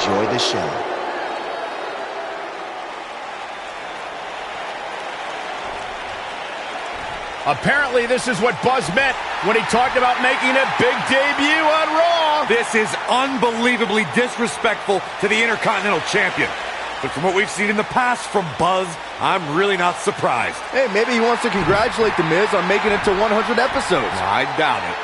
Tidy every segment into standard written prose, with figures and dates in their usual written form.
enjoy the show. Apparently, this is what Buzz meant when he talked about making a big debut on Raw. This is unbelievably disrespectful to the Intercontinental Champion. But from what we've seen in the past from Buzz, I'm really not surprised. Hey, maybe he wants to congratulate The Miz on making it to 100 episodes. I doubt it.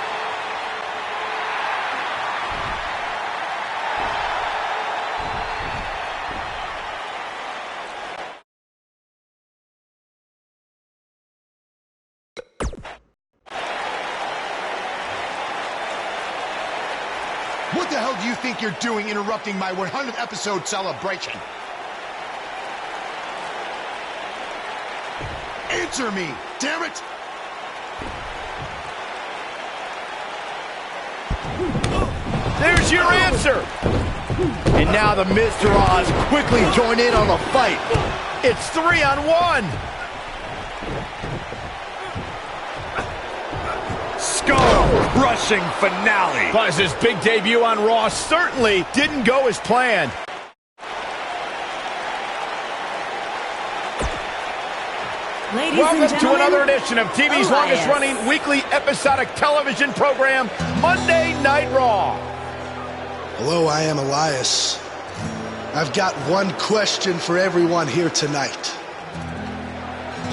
What the hell do you think you're doing interrupting my 100th episode celebration? Answer me, damn it! There's your answer. And now the Miztourage quickly join in on the fight. It's 3-on-1. Skull-crushing finale. Buzz's big debut on Raw certainly didn't go as planned. Welcome to another edition of TV's longest-running weekly episodic television program, Monday Night Raw. Hello, I am Elias. I've got one question for everyone here tonight.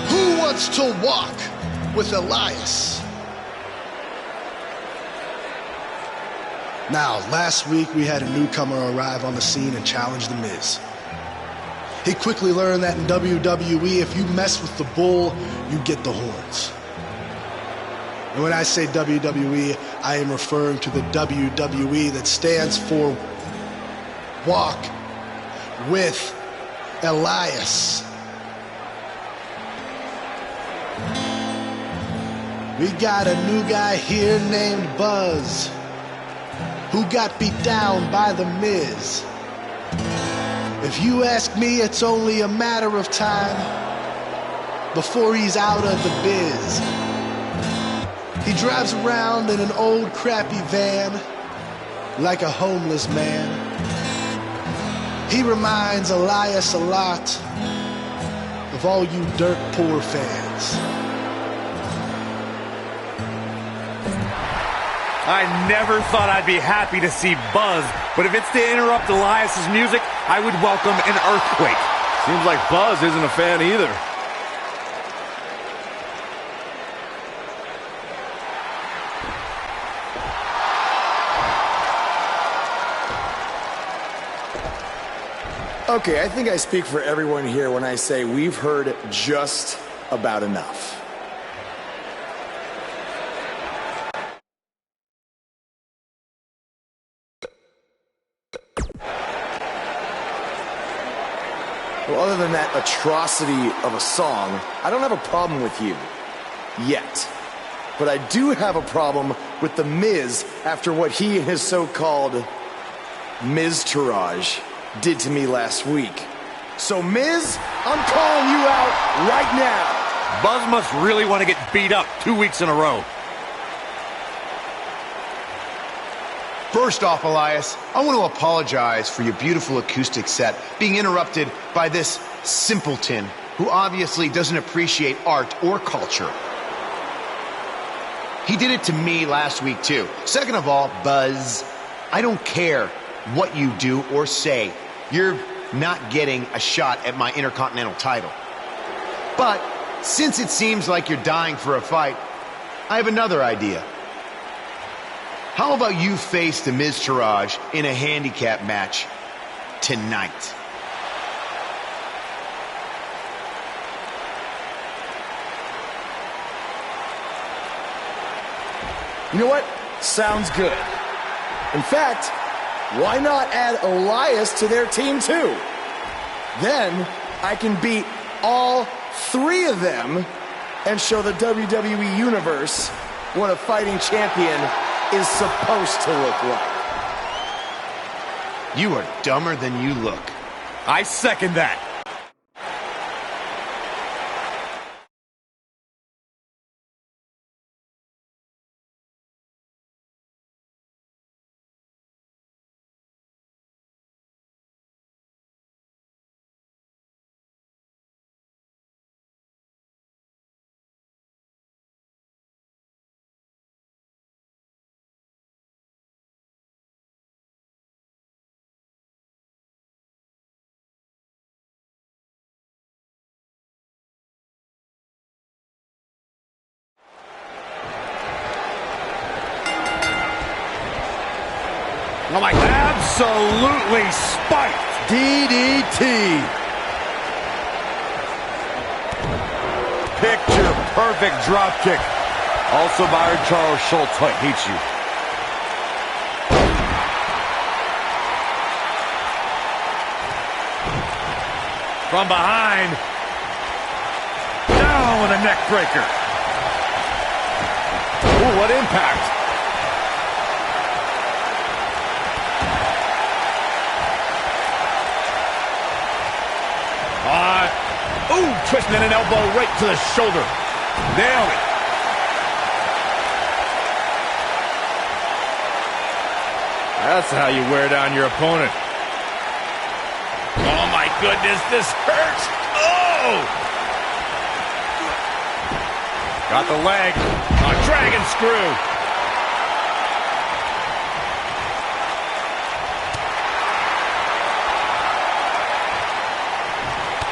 Who wants to walk with Elias? Now, last week we had a newcomer arrive on the scene and challenge The Miz. He quickly learned that in WWE, if you mess with the bull, you get the horns. And when I say WWE, I am referring to the WWE that stands for Walk with Elias. We got a new guy here named Buzz, who got beat down by The Miz. If you ask me, it's only a matter of time before he's out of the biz. He drives around in an old crappy van like a homeless man. He reminds Elias a lot of all you dirt poor fans. I never thought I'd be happy to see Buzz, but if it's to interrupt Elias's music, I would welcome an earthquake. Seems like Buzz isn't a fan either. Okay, I think I speak for everyone here when I say we've heard just about enough. Well, other than that atrocity of a song, I don't have a problem with you. Yet. But I do have a problem with The Miz after what he and his so-called Miztourage did to me last week. So, Miz, I'm calling you out right now. Buzz must really want to get beat up 2 weeks in a row. First off, Elias, I want to apologize for your beautiful acoustic set being interrupted by this simpleton who obviously doesn't appreciate art or culture. He did it to me last week, too. Second of all, Buzz, I don't care what you do or say. You're not getting a shot at my Intercontinental title. But since it seems like you're dying for a fight, I have another idea. How about you face the Miztourage in a handicap match tonight? You know what? Sounds good. In fact, why not add Elias to their team too? Then I can beat all three of them and show the WWE Universe what a fighting champion is supposed to look like. You are dumber than you look. I second that. Oh my, absolutely spiked. DDT. Picture perfect drop kick. Also Byron Charles Schultz, I hate you. From behind. Down with a neck breaker. Ooh, what impact. Ooh, twisting an elbow right to the shoulder. Nailed it. That's how you wear down your opponent. Oh, my goodness, this hurts. Oh! Got the leg. A dragon screw.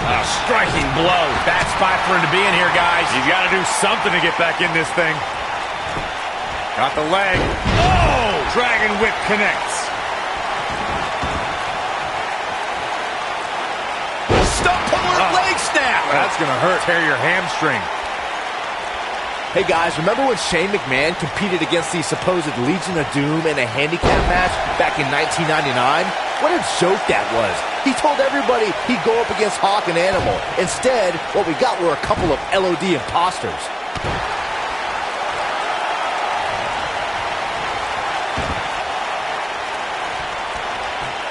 A striking blow. Bad spot for him to be in here, guys. He's got to do something to get back in this thing. Got the leg. Oh! Dragon whip connects. Stump puller leg snap. That's going to hurt. Tear your hamstring. Hey guys, remember when Shane McMahon competed against the supposed Legion of Doom in a handicap match back in 1999? What a joke that was. He told everybody he'd go up against Hawk and Animal. Instead, what we got were a couple of LOD imposters.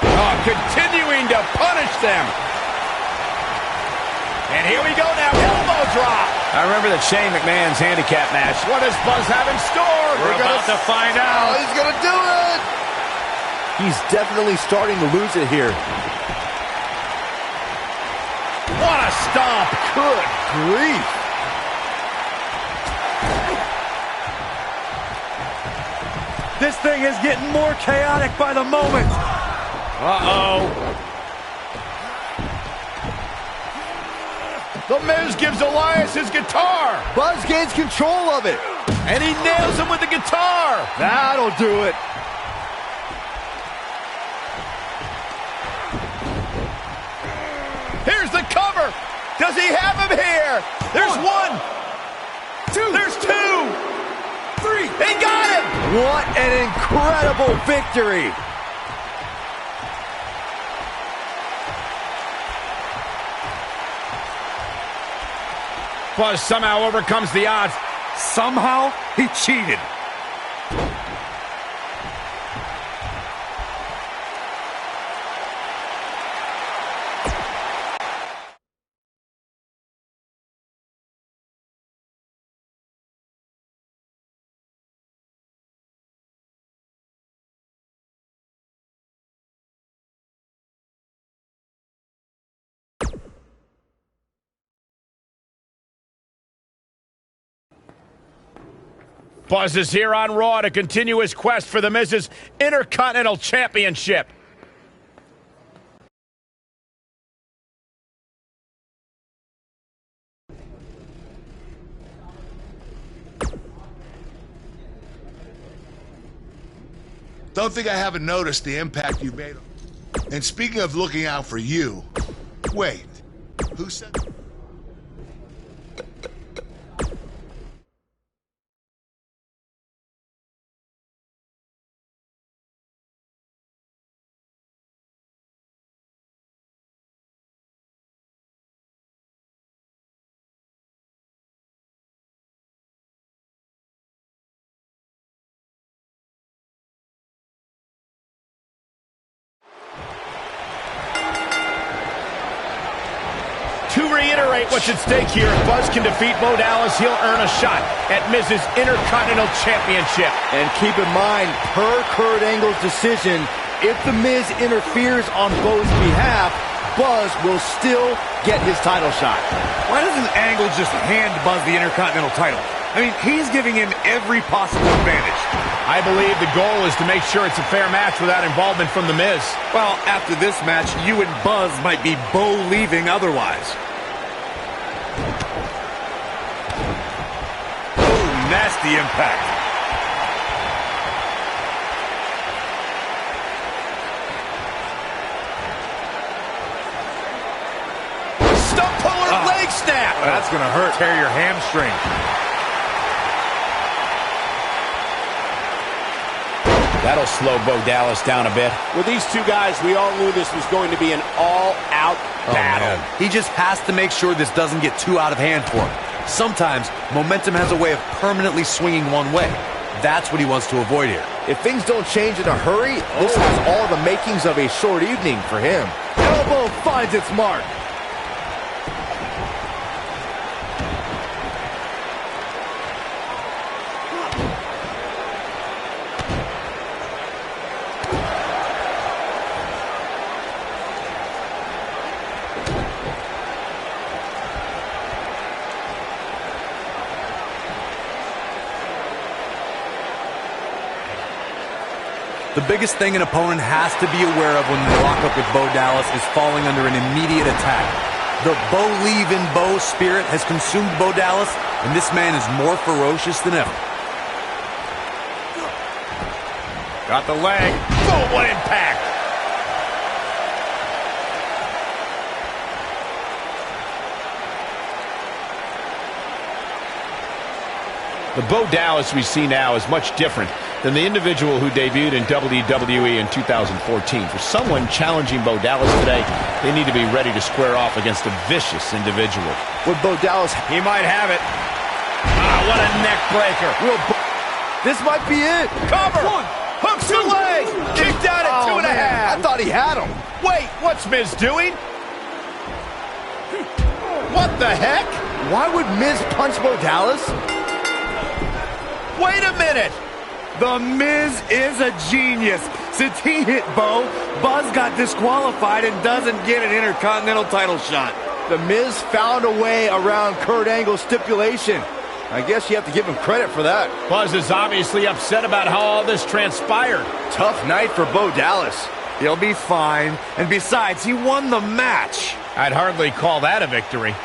Oh, continuing to punish them. And here we go now, elbow drop. I remember the Shane McMahon's handicap match. What does Buzz have in store? We're about to find out. Oh, he's going to do it. He's definitely starting to lose it here. What a stomp. Good grief. This thing is getting more chaotic by the moment. Uh-oh. The Miz gives Elias his guitar. Buzz gains control of it. And he nails him with the guitar. That'll do it. Here's the cover. Does he have him here? There's one. Two. There's two. Three. He got him. What an incredible victory. Buzz somehow overcomes the odds. Somehow, he cheated. Buzz is here on Raw to continue his quest for the Miz's Intercontinental Championship. Don't think I haven't noticed the impact you've made. And speaking of looking out for you, wait, who said... To reiterate what's at stake here, if Buzz can defeat Bo Dallas, he'll earn a shot at Miz's Intercontinental Championship. And keep in mind, per Kurt Angle's decision, if The Miz interferes on Bo's behalf, Buzz will still get his title shot. Why doesn't Angle just hand Buzz the Intercontinental title? I mean, he's giving him every possible advantage. I believe the goal is to make sure it's a fair match without involvement from The Miz. Well, after this match, you and Buzz might be Bo leaving otherwise. Ooh, nasty impact. leg snap. Oh, that's going to hurt. Tear your hamstring. That'll slow Bo Dallas down a bit. With these two guys, we all knew this was going to be an all-out battle. Man. He just has to make sure this doesn't get too out of hand for him. Sometimes, momentum has a way of permanently swinging one way. That's what he wants to avoid here. If things don't change in a hurry, this has all the makings of a short evening for him. Elbow finds its mark. The biggest thing an opponent has to be aware of when they lock up with Bo Dallas is falling under an immediate attack. The Bo spirit has consumed Bo Dallas, and this man is more ferocious than ever. Got the leg. Oh, what impact! The Bo Dallas we see now is much different than the individual who debuted in WWE in 2014. For someone challenging Bo Dallas today, they need to be ready to square off against a vicious individual. With Bo Dallas, He might have it. Ah, what a neck breaker. this might be it. Cover. Hooks the leg. Kicked out at 2.5. I thought he had him. Wait, what's Miz doing? What the heck? Why would Miz punch Bo Dallas? Wait a minute. The Miz is a genius. Since he hit Bo, Buzz got disqualified and doesn't get an Intercontinental title shot. The Miz found a way around Kurt Angle's stipulation. I guess you have to give him credit for that. Buzz is obviously upset about how all this transpired. Tough night for Bo Dallas. He'll be fine. And besides, he won the match. I'd hardly call that a victory.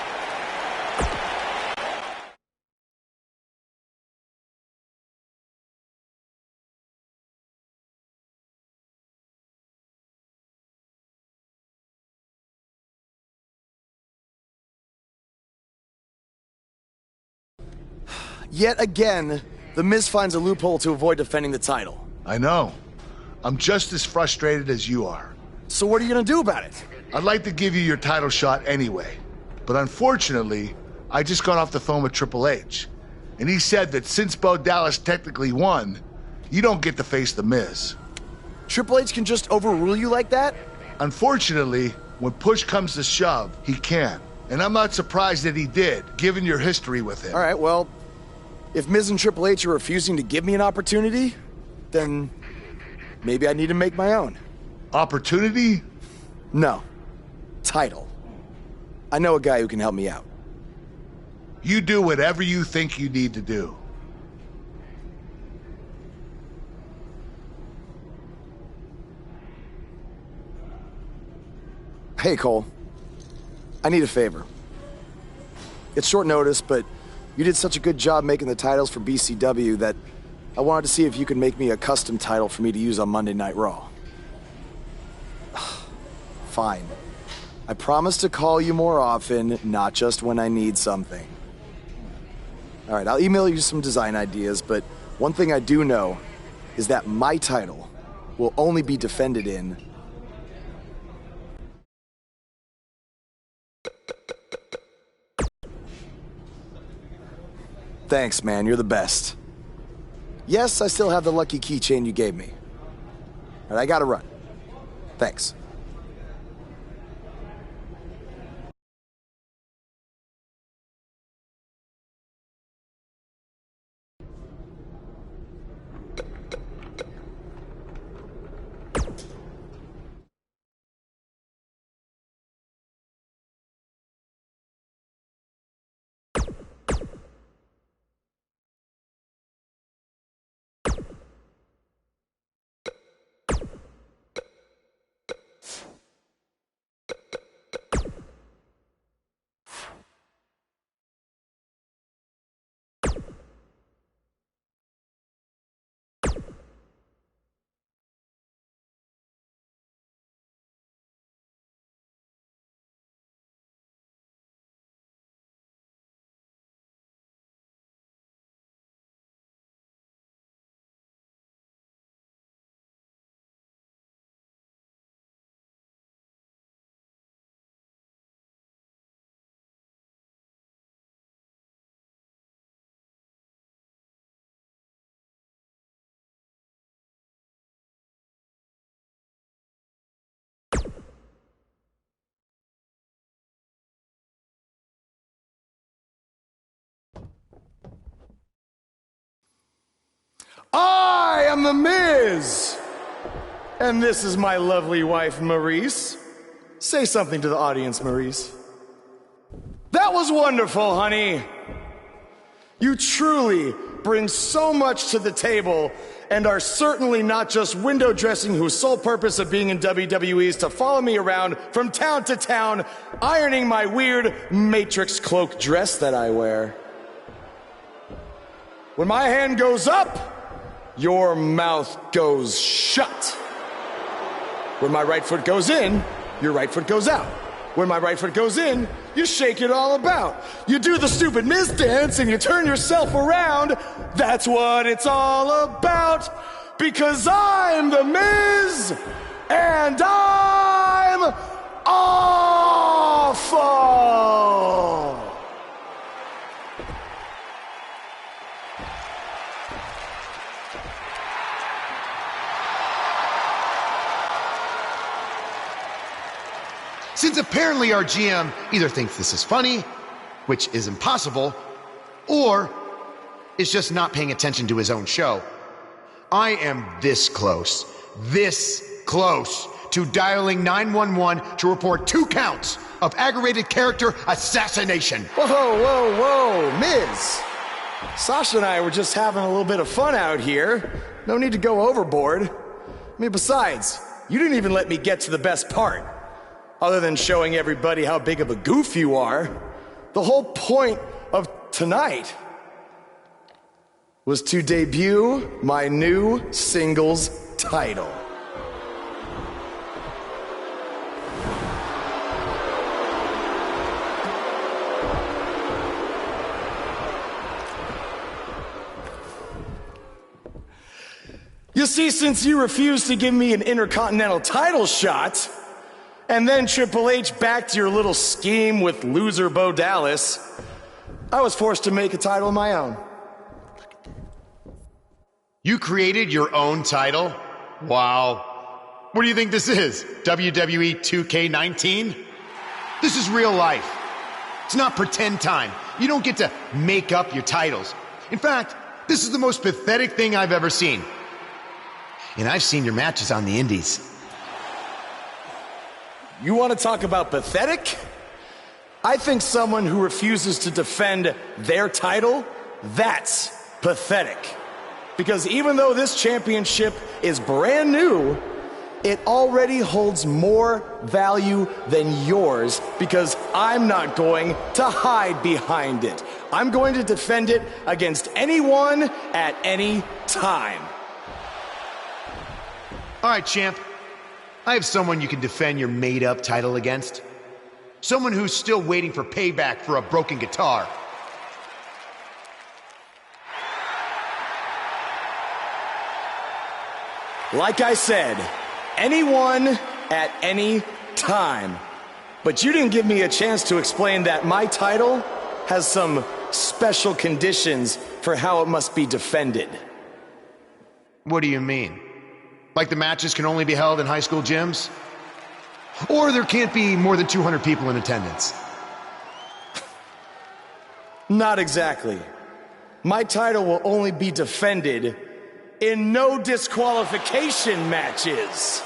Yet again, The Miz finds a loophole to avoid defending the title. I know. I'm just as frustrated as you are. So what are you gonna do about it? I'd like to give you your title shot anyway. But unfortunately, I just got off the phone with Triple H. And he said that since Bo Dallas technically won, you don't get to face The Miz. Triple H can just overrule you like that? Unfortunately, when push comes to shove, he can. And I'm not surprised that he did, given your history with him. All right, well, if Miz and Triple H are refusing to give me an opportunity, then maybe I need to make my own. Opportunity? No. Title. I know a guy who can help me out. You do whatever you think you need to do. Hey, Cole. I need a favor. It's short notice, but you did such a good job making the titles for BCW that I wanted to see if you could make me a custom title for me to use on Monday Night Raw. Fine. I promise to call you more often, not just when I need something. All right, I'll email you some design ideas, but one thing I do know is that my title will only be defended in Thanks, man. You're the best. Yes, I still have the lucky keychain you gave me. All right, I gotta run. Thanks. I am The Miz. And this is my lovely wife, Maurice. Say something to the audience, Maurice. That was wonderful, honey. You truly bring so much to the table and are certainly not just window dressing whose sole purpose of being in WWE is to follow me around from town to town, ironing my weird Matrix cloak dress that I wear. When my hand goes up, your mouth goes shut. When my right foot goes in, your right foot goes out. When my right foot goes in, you shake it all about. You do the stupid Miz dance and you turn yourself around. That's what it's all about. Because I'm The Miz and I'm awful. Since apparently our GM either thinks this is funny, which is impossible, or is just not paying attention to his own show, I am this close to dialing 911 to report 2 counts of aggravated character assassination. Whoa, Miz. Sasha and I were just having a little bit of fun out here. No need to go overboard. I mean, besides, you didn't even let me get to the best part. Other than showing everybody how big of a goof you are, the whole point of tonight was to debut my new singles title. You see, since you refused to give me an Intercontinental title shot, and then Triple H backed your little scheme with loser Bo Dallas, I was forced to make a title of my own. You created your own title? Wow. What do you think this is? WWE 2K19? This is real life. It's not pretend time. You don't get to make up your titles. In fact, this is the most pathetic thing I've ever seen. And I've seen your matches on the indies. You want to talk about pathetic? I think someone who refuses to defend their title, that's pathetic. Because even though this championship is brand new, it already holds more value than yours because I'm not going to hide behind it. I'm going to defend it against anyone at any time. All right, champ. I have someone you can defend your made-up title against. Someone who's still waiting for payback for a broken guitar. Like I said, anyone at any time. But you didn't give me a chance to explain that my title has some special conditions for how it must be defended. What do you mean? Like the matches can only be held in high school gyms? Or there can't be more than 200 people in attendance? Not exactly. My title will only be defended in no disqualification matches.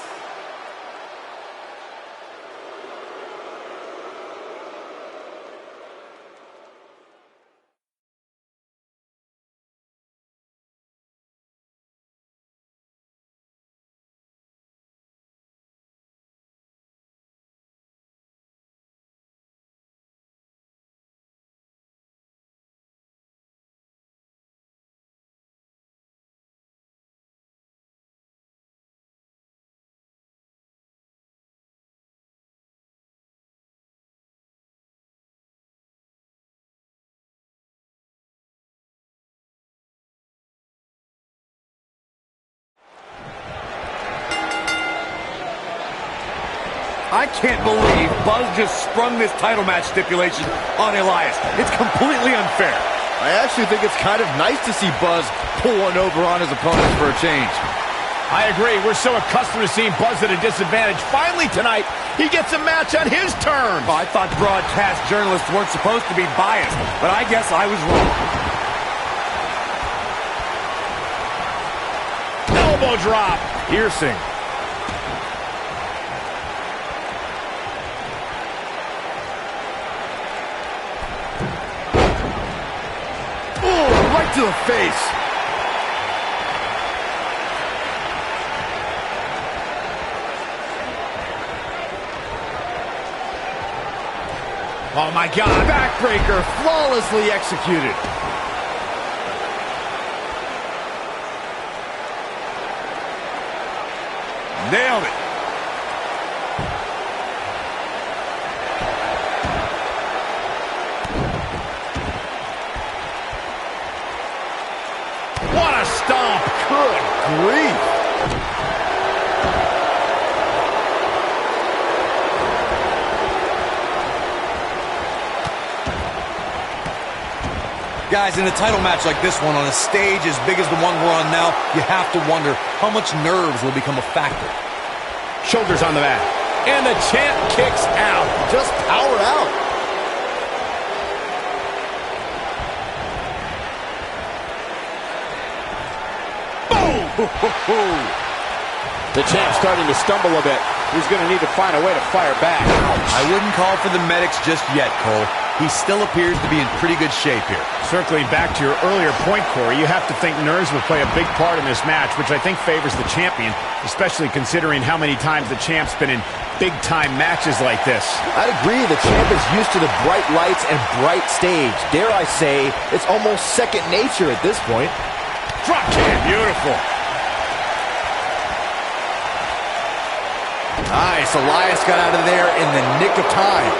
I can't believe Buzz just sprung this title match stipulation on Elias. It's completely unfair. I actually think it's kind of nice to see Buzz pull one over on his opponent for a change. I agree. We're so accustomed to seeing Buzz at a disadvantage. Finally tonight, he gets a match on his terms. Oh, I thought broadcast journalists weren't supposed to be biased, but I guess I was wrong. elbow drop. Piercing. Oh, right to the face. Oh my God, backbreaker, flawlessly executed. Nailed it. What a stomp. Good grief. Guys, in a title match like this one, on a stage as big as the one we're on now, you have to wonder how much nerves will become a factor. Shoulders on the mat. And the champ kicks out. Just power out. Boom! The champ's starting to stumble a bit. He's going to need to find a way to fire back. I wouldn't call for the medics just yet, Cole. He still appears to be in pretty good shape here. Circling back to your earlier point, Corey, you have to think nerves will play a big part in this match, which I think favors the champion, especially considering how many times the champ's been in big-time matches like this. I'd agree, the champ is used to the bright lights and bright stage. Dare I say, it's almost second nature at this point. Drop kick, beautiful. Nice, Elias got out of there in the nick of time.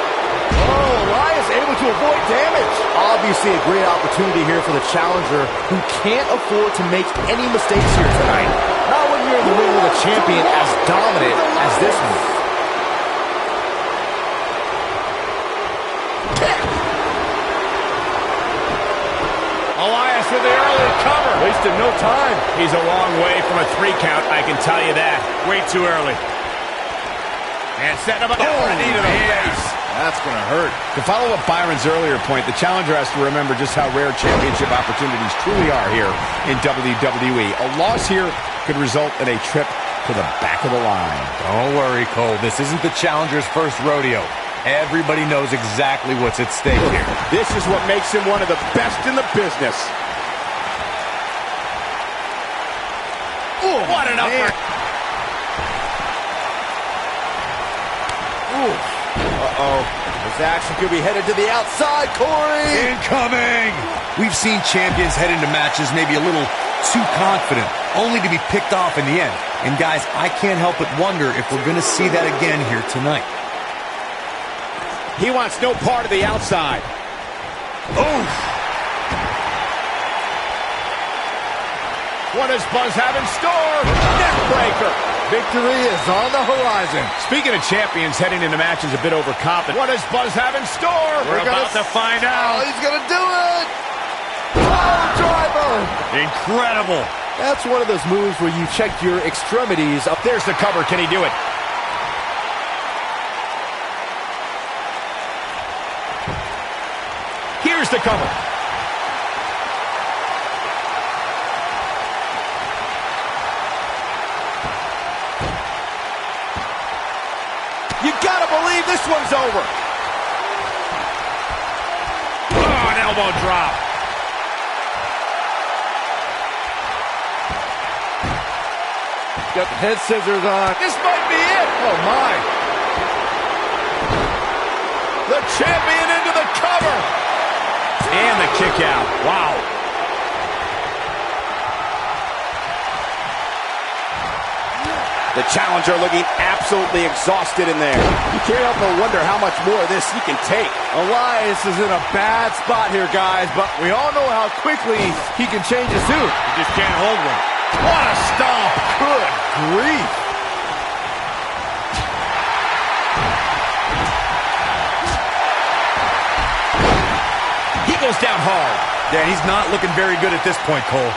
Oh, Elias able to avoid damage. Obviously a great opportunity here for the challenger who can't afford to make any mistakes here tonight. Not when you're in the ring with a champion as dominant as this one. Elias with the early cover. Wasted no time. He's a long way from a 3 count, I can tell you that. Way too early. And setting him up for a knee to the face. That's going to hurt. To follow up Byron's earlier point, the challenger has to remember just how rare championship opportunities truly are here in WWE. A loss here could result in a trip to the back of the line. Don't worry, Cole. This isn't the challenger's first rodeo. Everybody knows exactly what's at stake here. This is what makes him one of the best in the business. Ooh, what an upper. Uh-oh. This action could be headed to the outside, Corey! Incoming! We've seen champions head into matches maybe a little too confident, only to be picked off in the end. And guys, I can't help but wonder if we're going to see that again here tonight. He wants no part of the outside. Oof! What does Buzz have in store? Neck breaker. Victory is on the horizon. Speaking of champions heading into matches a bit overconfident, what does Buzz have in store? We're about to find out. Oh, he's going to do it. Oh, driver. Incredible. That's one of those moves where you check your extremities. Up there's the cover. Can he do it? Here's the cover. You gotta believe this one's over. Oh, an elbow drop. Got the head scissors on. This might be it. Oh, my. The champion into the cover. And the kick out. Wow. The challenger looking absolutely exhausted in there. You can't help but wonder how much more of this he can take. Elias is in a bad spot here, guys, but we all know how quickly he can change his tune. He just can't hold one. What a stomp. Good grief. He goes down hard. Yeah, he's not looking very good at this point, Cole.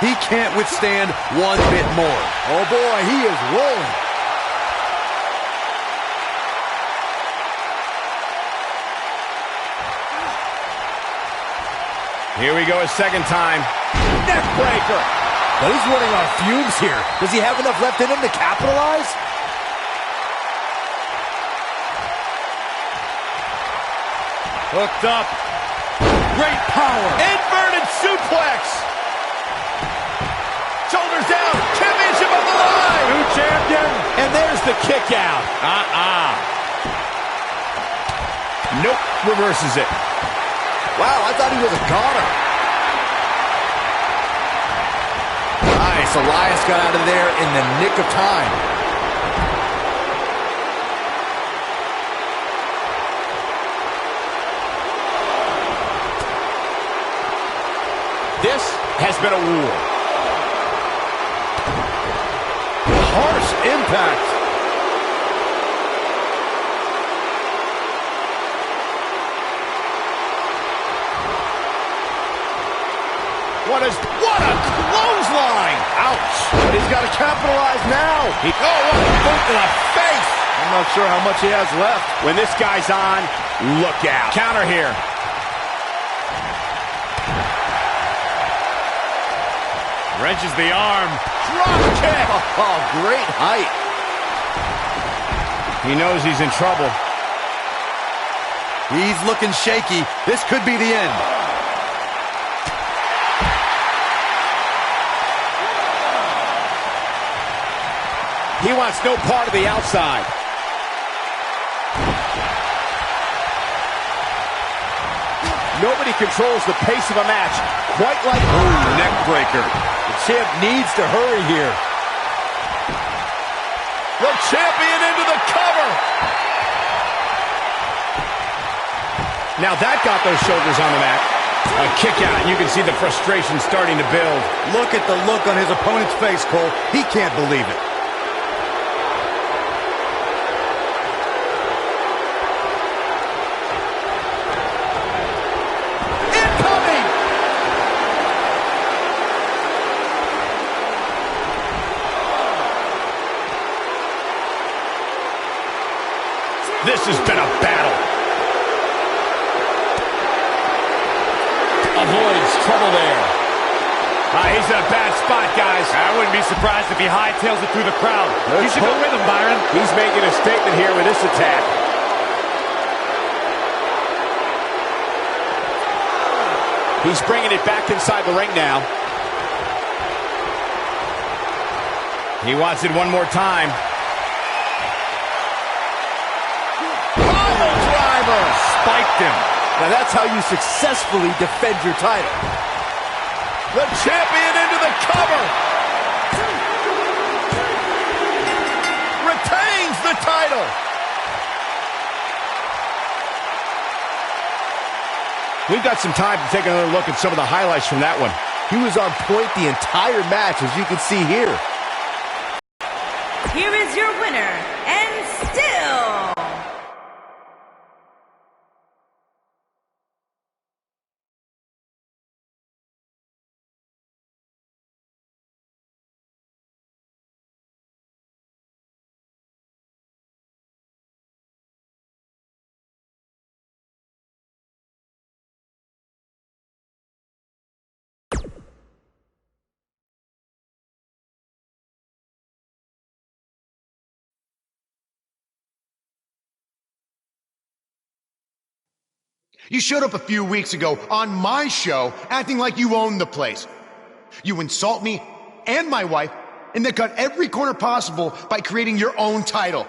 He can't withstand one bit more. Oh, boy, he is rolling. Here we go a second time. Neck breaker. But he's running on fumes here. Does he have enough left in him to capitalize? Hooked up. Great power. Inverted suplex. Shoulders down. Championship on the line. New champion. And there's the kick out. Nope. Reverses it. Wow, I thought he was a goner. Nice. Elias got out of there in the nick of time. This has been a war. Harsh impact. What a clothesline! Ouch! But he's got to capitalize now. What a boot to the face! I'm not sure how much he has left. When this guy's on, look out. Counter here. Wrenches the arm. Drop kick! Oh, great height. He knows he's in trouble. He's looking shaky. This could be the end. He wants no part of the outside. Nobody controls the pace of a match quite like... Ooh, neck breaker. The champ needs to hurry here. The champion into the cover. Now that got those shoulders on the mat. A kick out, and you can see the frustration starting to build. Look at the look on his opponent's face, Cole. He can't believe it. This has been a battle. Avoids trouble there. He's in a bad spot, guys. I wouldn't be surprised if he hightails it through the crowd. You should go with him, Byron. He's making a statement here with this attack. He's bringing it back inside the ring now. He wants it one more time. Spiked him. Now that's how you successfully defend your title. The champion into the cover. Retains the title. We've got some time to take another look at some of the highlights from that one. He was on point the entire match, as you can see here. Here is your winner, and still... You showed up a few weeks ago on my show acting like you owned the place. You insult me and my wife and then cut every corner possible by creating your own title.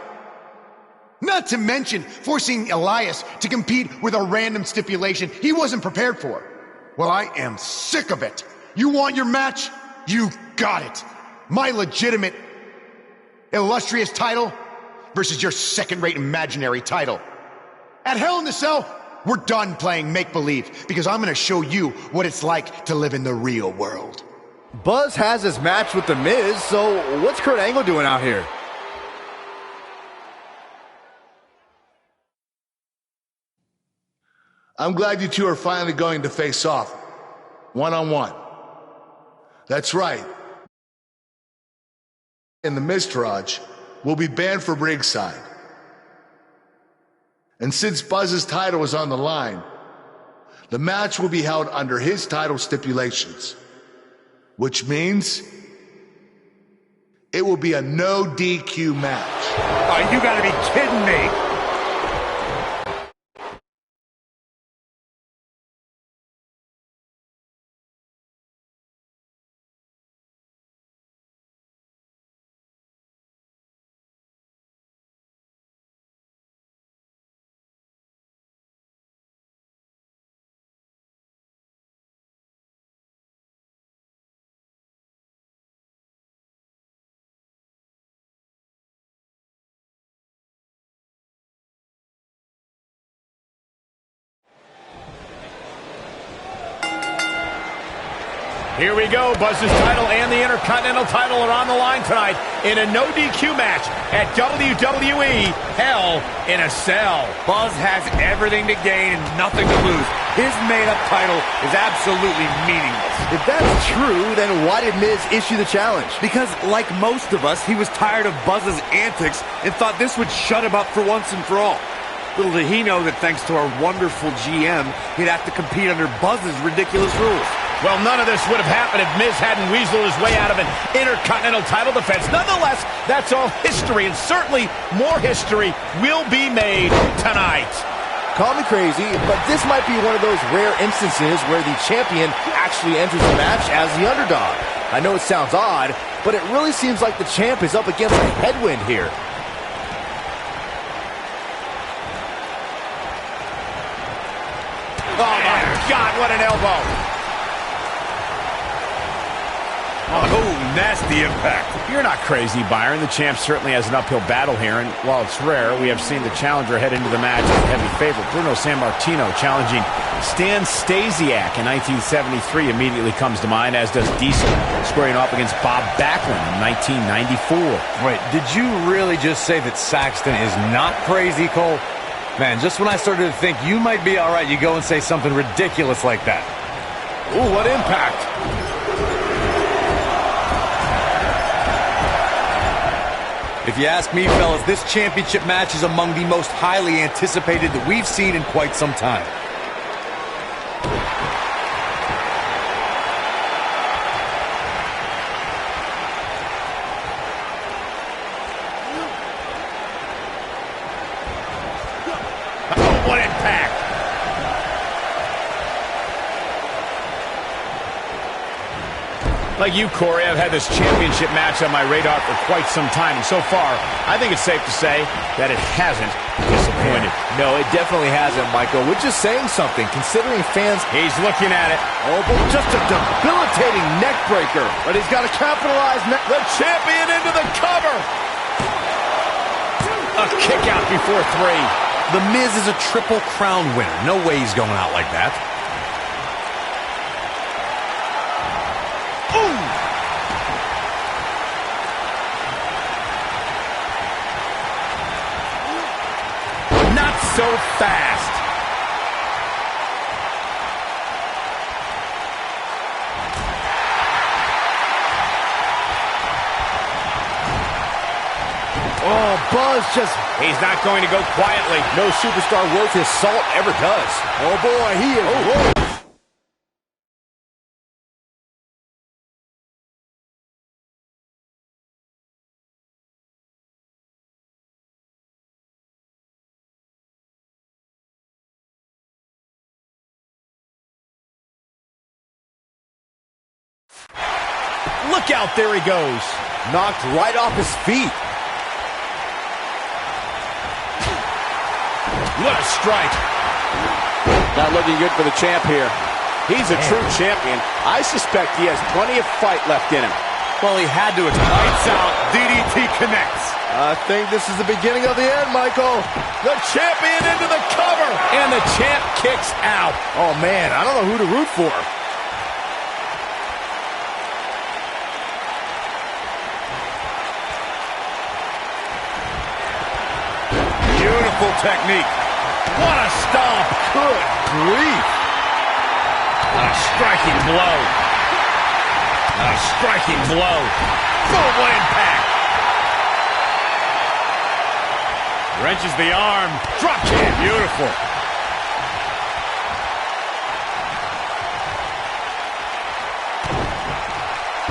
Not to mention forcing Elias to compete with a random stipulation he wasn't prepared for. Well, I am sick of it. You want your match? You got it. My legitimate, illustrious title versus your second-rate imaginary title. At Hell in the Cell, we're done playing make-believe because I'm going to show you what it's like to live in the real world. Buzz has his match with The Miz, so what's Kurt Angle doing out here? I'm glad you two are finally going to face off, one-on-one. That's right. And the Miztourage will be banned from ringside. And since Buzz's title is on the line, the match will be held under his title stipulations, which means It will be a no DQ match. Oh, you gotta be kidding me. Here we go. Buzz's title and the Intercontinental title are on the line tonight in a no DQ match at WWE Hell in a Cell. Buzz has everything to gain and nothing to lose. His made-up title is absolutely meaningless. If that's true, then why did Miz issue the challenge? Because, like most of us, he was tired of Buzz's antics and thought this would shut him up for once and for all. Little did he know that thanks to our wonderful GM, he'd have to compete under Buzz's ridiculous rules. Well, none of this would have happened if Miz hadn't weaseled his way out of an Intercontinental title defense. Nonetheless, that's all history, and certainly more history will be made tonight. Call me crazy, but this might be one of those rare instances where the champion actually enters the match as the underdog. I know it sounds odd, but it really seems like the champ is up against a headwind here. Oh, my God, what an elbow. Oh, nasty impact. You're not crazy, Byron. The champ certainly has an uphill battle here, and while it's rare, we have seen the challenger head into the match as a heavy favorite. Bruno Sammartino challenging Stan Stasiak in 1973 immediately comes to mind, as does Diesel squaring off against Bob Backlund in 1994. Wait, did you really just say that Saxton is not crazy, Cole? Man, just when I started to think you might be all right, you go and say something ridiculous like that. Ooh, what impact. If you ask me, fellas, this championship match is among the most highly anticipated that we've seen in quite some time. Oh, what impact. Like you, Corey, I've had this championship match on my radar for quite some time, and so far, I think it's safe to say that it hasn't disappointed. No, it definitely hasn't, Michael, which is saying something, considering fans... He's looking at it. Oh, but just a debilitating neck breaker. But he's got to capitalize. The champion into the cover. A kick out before three. The Miz is a Triple Crown winner. No way he's going out like that. So fast. Oh, Buzz just... He's not going to go quietly. No superstar worth his salt ever does. Oh, boy, he is... Oh. Look out, there he goes. Knocked right off his feet. What a strike. Not looking good for the champ here. He's a true champion. I suspect he has plenty of fight left in him. Well, he had to. Lights out. DDT connects. I think this is the beginning of the end, Michael. The champion into the cover. And the champ kicks out. Oh, man, I don't know who to root for. Beautiful technique. What a stomp. Good grief. A striking blow. A striking blow. Full impact. Wrenches the arm. Drop kick. Beautiful.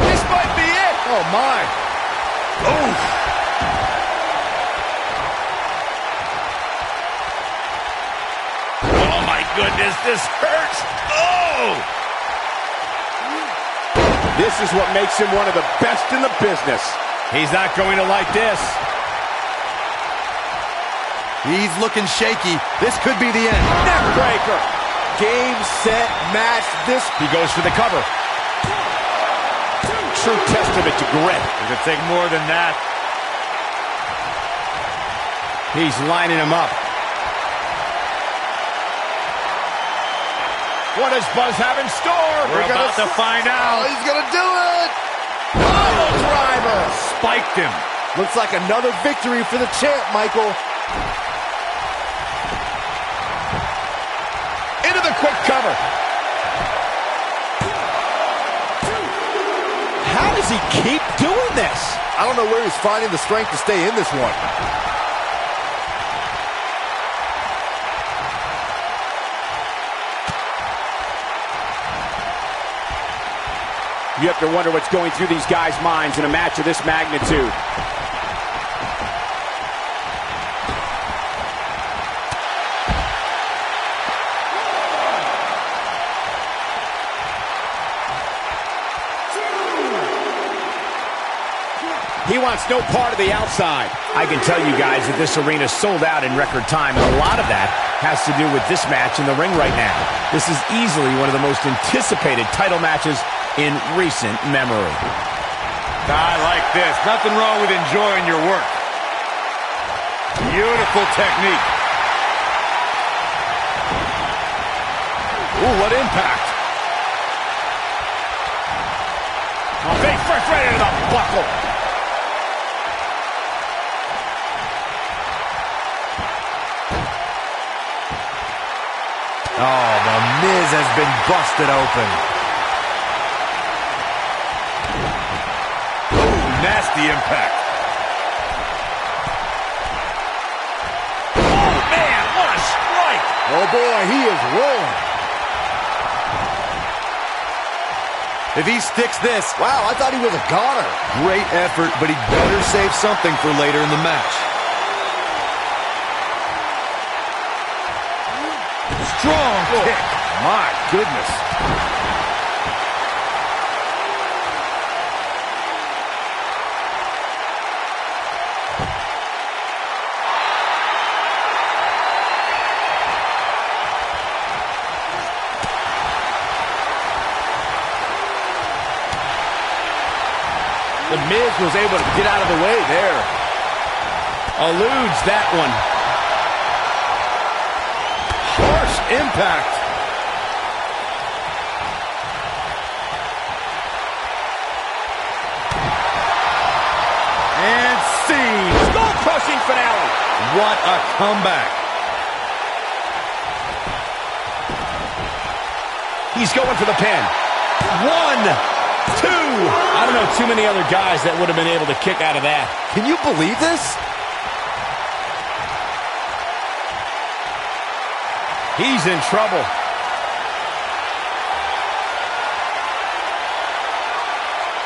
This might be it. Oh, my. Oof. Oh, my goodness, this hurts. Oh! This is what makes him one of the best in the business. He's not going to like this. He's looking shaky. This could be the end. Neckbreaker. Game, set, match. He goes for the cover. True testament to grit. It could take more than that. He's lining him up. What does Buzz have in store? We're about to find out. He's gonna do it! Pile driver. Spiked him. Looks like another victory for the champ, Michael. Into the quick cover. How does he keep doing this? I don't know where he's finding the strength to stay in this one. You have to wonder what's going through these guys' minds in a match of this magnitude. He wants no part of the outside. I can tell you guys that this arena sold out in record time, and a lot of that has to do with this match in the ring right now. This is easily one of the most anticipated title matches in recent memory. I like this. Nothing wrong with enjoying your work. Beautiful technique. Ooh, what impact. Oh, big first right into the buckle. Oh, the Miz has been busted open. Nasty impact. Oh, man, what a strike. Oh, boy, he is rolling. If he sticks this, Wow, I thought he was a goner. great effort, but he better save something for later in the match. Strong kick. My goodness. The Miz was able to get out of the way there. Eludes that one. Harsh impact. And see. Skull-crushing finale. What a comeback. He's going for the pin. 1, 2. I don't know too many other guys that would have been able to kick out of that. Can you believe this? He's in trouble.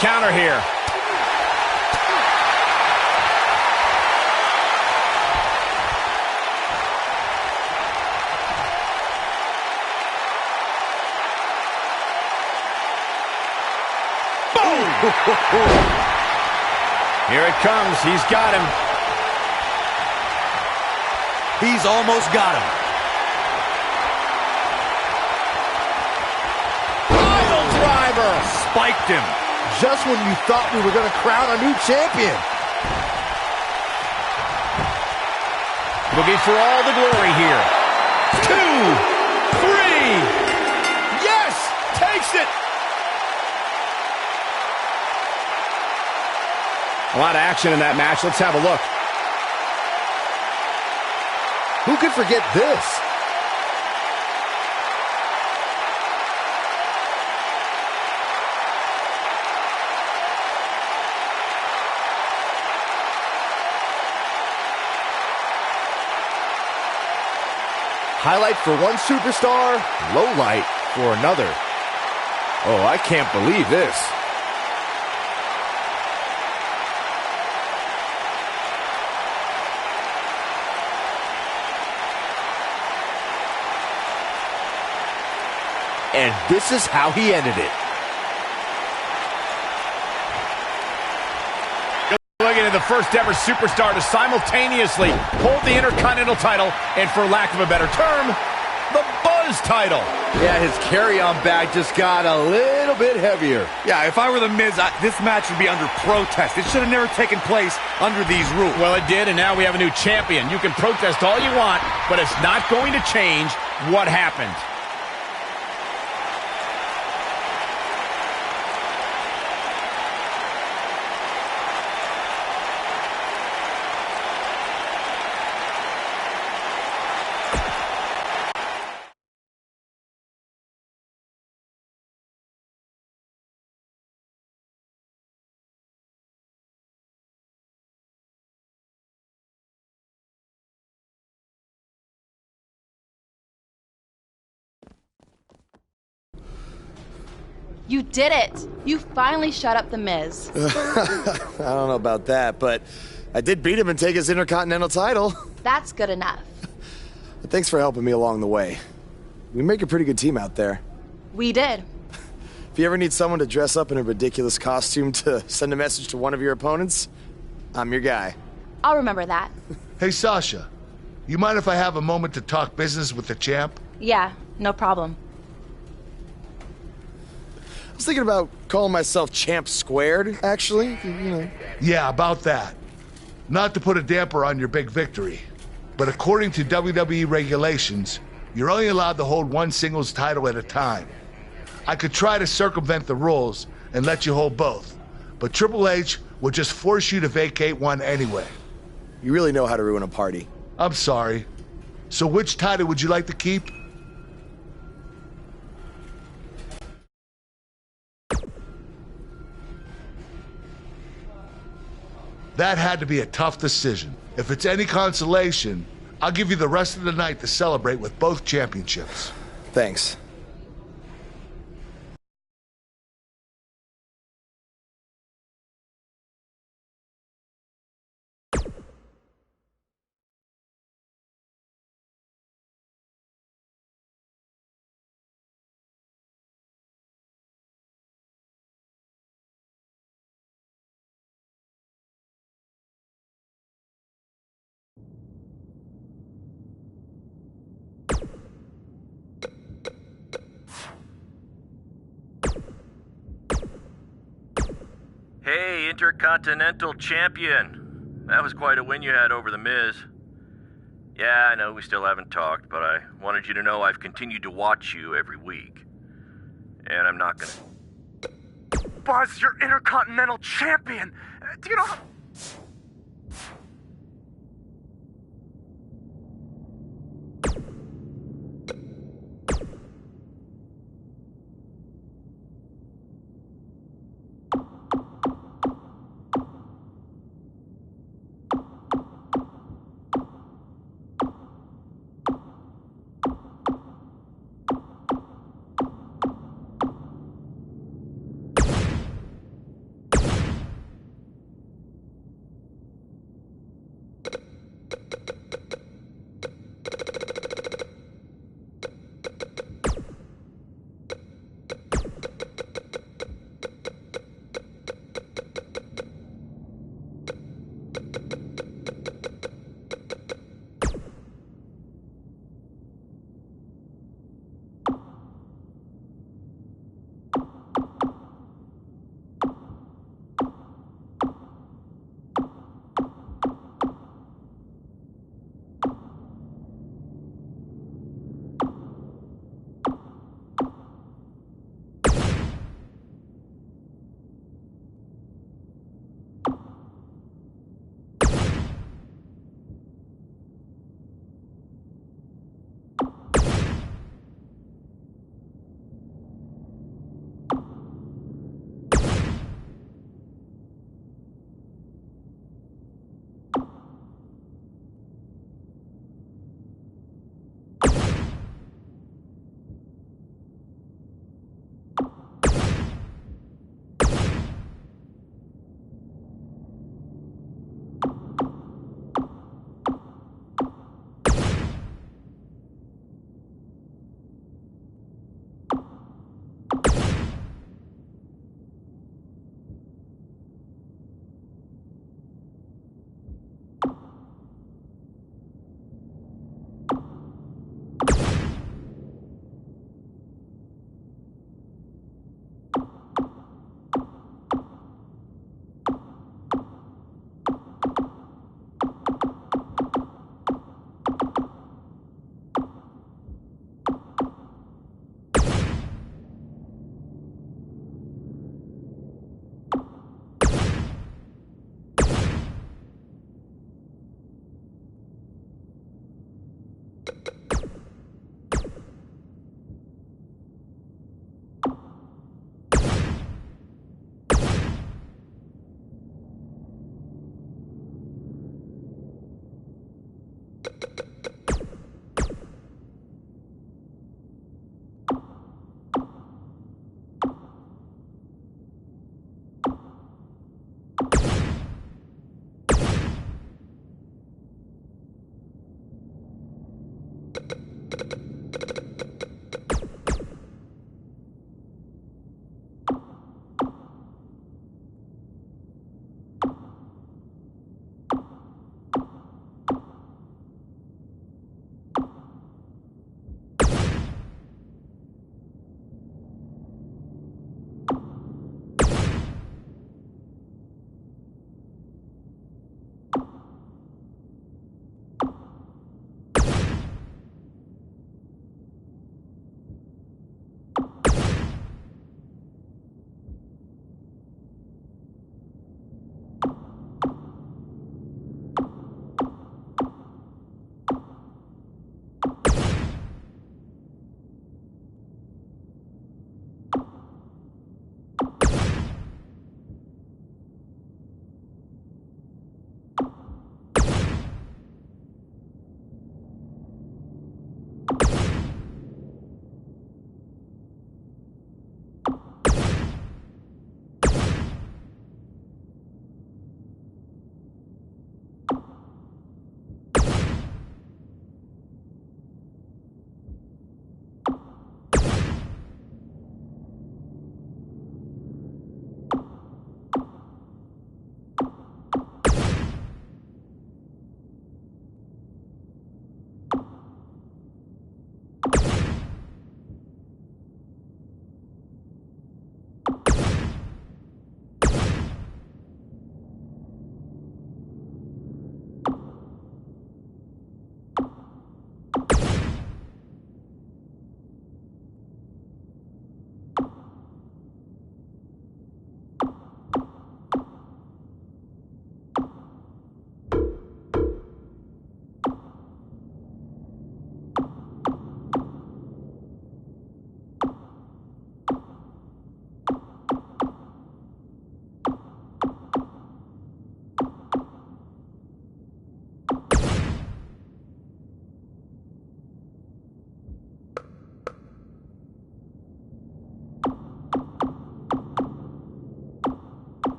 Counter here. Here it comes. He's got him. He's almost got him. Pile driver. Spiked him. Just when you thought we were going to crown a new champion. Looking for all the glory here. 2, 3. Yes! Takes it! A lot of action in that match. Let's have a look. Who could forget this? Highlight for one superstar, low light for another. Oh, I can't believe this. and this is how he ended it. Looking at the first ever superstar to simultaneously hold the Intercontinental title and, for lack of a better term, the Buzz title. Yeah, his carry-on bag just got a little bit heavier. Yeah, if I were The Miz, this match would be under protest. It should have never taken place under these rules. Well, it did, and now we have a new champion. You can protest all you want, but it's not going to change what happened. You did it! You finally shut up The Miz. I don't know about that, but I did beat him and take his Intercontinental title. That's good enough. But thanks for helping me along the way. We make a pretty good team out there. We did. If you ever need someone to dress up in a ridiculous costume to send a message to one of your opponents, I'm your guy. I'll remember that. Hey, Sasha, you mind if I have a moment to talk business with the champ? Yeah, no problem. I was thinking about calling myself Champ Squared, actually. You know. Yeah, about that. Not to put a damper on your big victory, but according to WWE regulations, you're only allowed to hold one singles title at a time. I could try to circumvent the rules and let you hold both, but Triple H would just force you to vacate one anyway. You really know how to ruin a party. I'm sorry. So which title would you like to keep? That had to be a tough decision. If it's any consolation, I'll give you the rest of the night to celebrate with both championships. Thanks. Hey, Intercontinental Champion. That was quite a win you had over The Miz. Yeah, I know we still haven't talked, but I wanted you to know I've continued to watch you every week. And I'm not gonna... Buzz, you're Intercontinental Champion! Do you know how...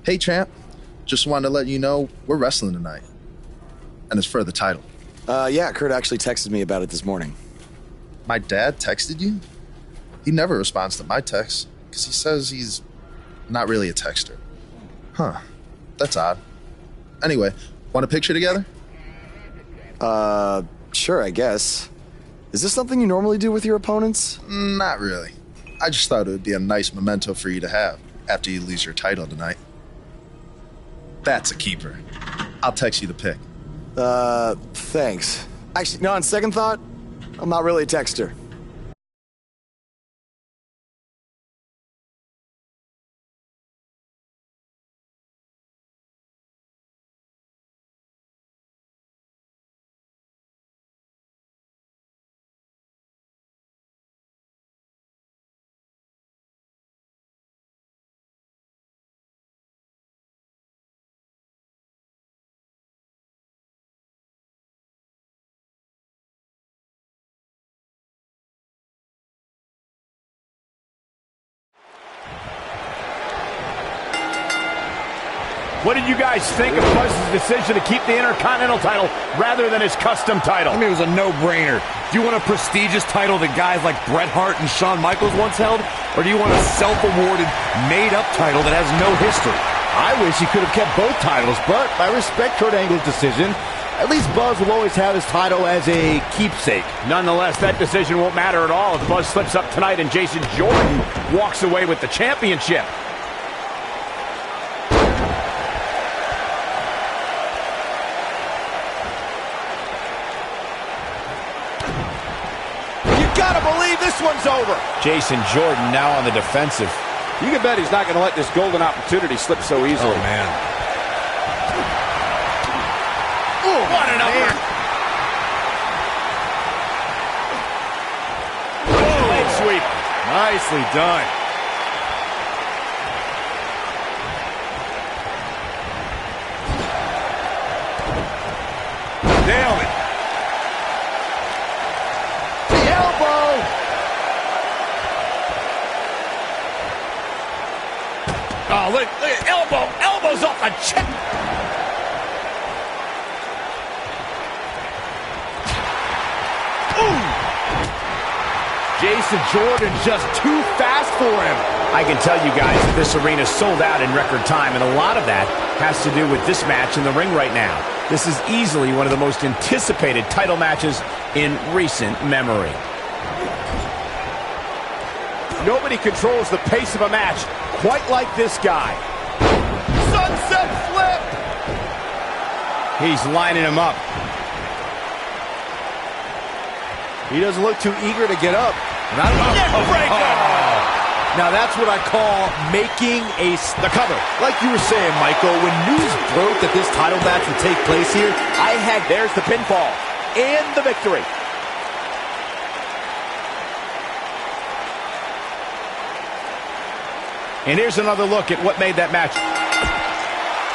Hey, champ. Just wanted to let you know we're wrestling tonight. And it's for the title. Yeah, Kurt actually texted me about it this morning. My dad texted you? He never responds to my texts because he says he's not really a texter. Huh. That's odd. Anyway, want a picture together? Sure, I guess. Is this something you normally do with your opponents? Not really. I just thought it would be a nice memento for you to have after you lose your title tonight. That's a keeper. I'll text you the pic. Thanks. Actually, no, on second thought, I'm not really a texter. What did you guys think of Buzz's decision to keep the Intercontinental title rather than his custom title? I mean, it was a no-brainer. Do you want a prestigious title that guys like Bret Hart and Shawn Michaels once held? Or do you want a self-awarded, made-up title that has no history? I wish he could have kept both titles, but I respect Kurt Angle's decision. At least Buzz will always have his title as a keepsake. Nonetheless, that decision won't matter at all if Buzz slips up tonight and Jason Jordan walks away with the championship. Gotta believe this one's over. Jason Jordan now on the defensive. You can bet he's not going to let this golden opportunity slip so easily. Oh, man. Ooh, what an upper. Leg sweep. Nicely done. Nailed it. Oh, look at elbows off the chest. Ooh! Jason Jordan just too fast for him. I can tell you guys that this arena sold out in record time, and a lot of that has to do with this match in the ring right now. This is easily one of the most anticipated title matches in recent memory. Nobody controls the pace of a match quite like this guy. Sunset flip! He's lining him up. He doesn't look too eager to get up. Now that's what I call making the cover. Like you were saying, Michael, when news broke that this title match would take place here, there's the pinfall and the victory. And here's another look at what made that match.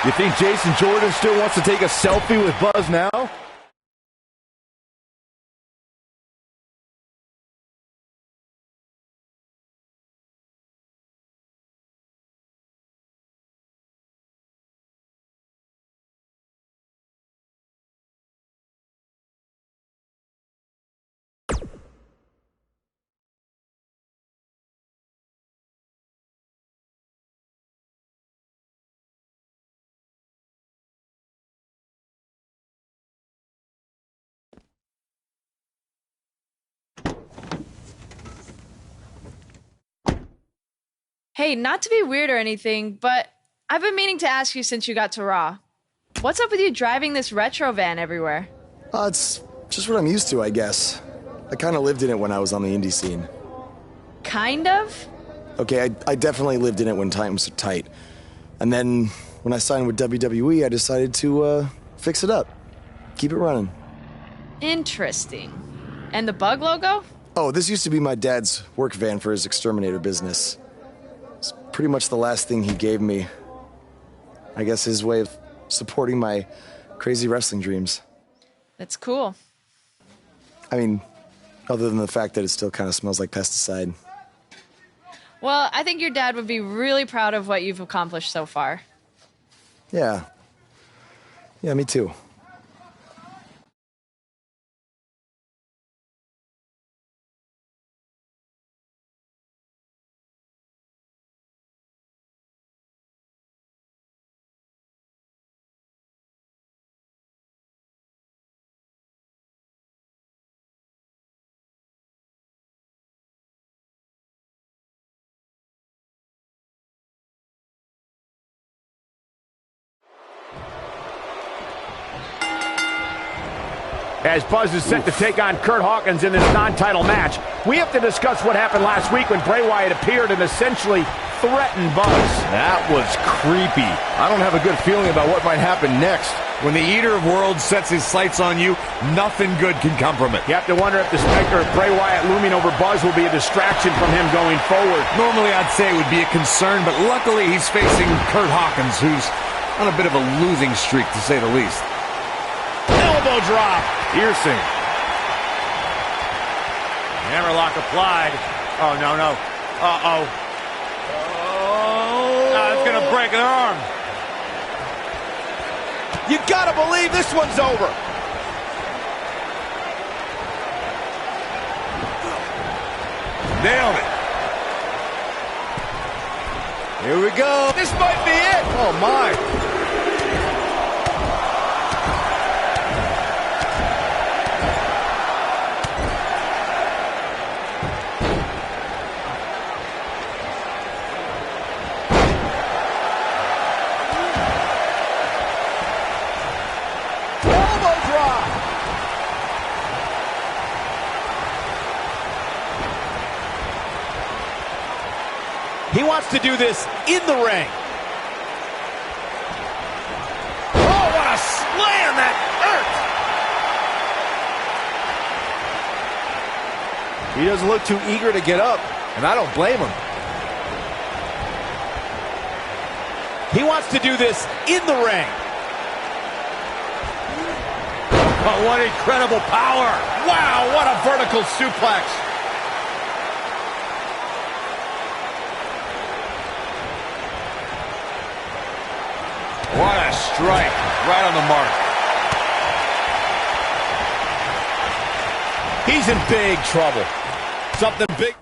You think Jason Jordan still wants to take a selfie with Buzz now? Hey, not to be weird or anything, but I've been meaning to ask you since you got to Raw. What's up with you driving this retro van everywhere? It's just what I'm used to, I guess. I kind of lived in it when I was on the indie scene. Kind of? Okay, I definitely lived in it when times were tight. And then when I signed with WWE, I decided to fix it up. Keep it running. Interesting. And the bug logo? Oh, this used to be my dad's work van for his exterminator business. It's pretty much the last thing he gave me. I guess his way of supporting my crazy wrestling dreams. That's cool. I mean, other than the fact that it still kind of smells like pesticide. Well, I think your dad would be really proud of what you've accomplished so far. Yeah. Yeah, me too. As Buzz is set to take on Curt Hawkins in this non-title match, we have to discuss what happened last week when Bray Wyatt appeared and essentially threatened Buzz. That was creepy. I don't have a good feeling about what might happen next. When the Eater of Worlds sets his sights on you, nothing good can come from it. You have to wonder if the specter of Bray Wyatt looming over Buzz will be a distraction from him going forward. Normally I'd say it would be a concern, but luckily he's facing Curt Hawkins, who's on a bit of a losing streak, to say the least. Elbow drop. Piercing. Hammerlock applied. Oh, no. Uh-oh. Oh. It's going to break an arm. You gotta believe this one's over. Nailed it. Here we go. This might be it. Oh, my. Elbow drop. He wants to do this in the ring. Oh, what a slam! That hurt! He doesn't look too eager to get up, and I don't blame him. He wants to do this in the ring. Oh, what incredible power! Wow, what a vertical suplex! What a strike, right on the mark. He's in big trouble. Something big.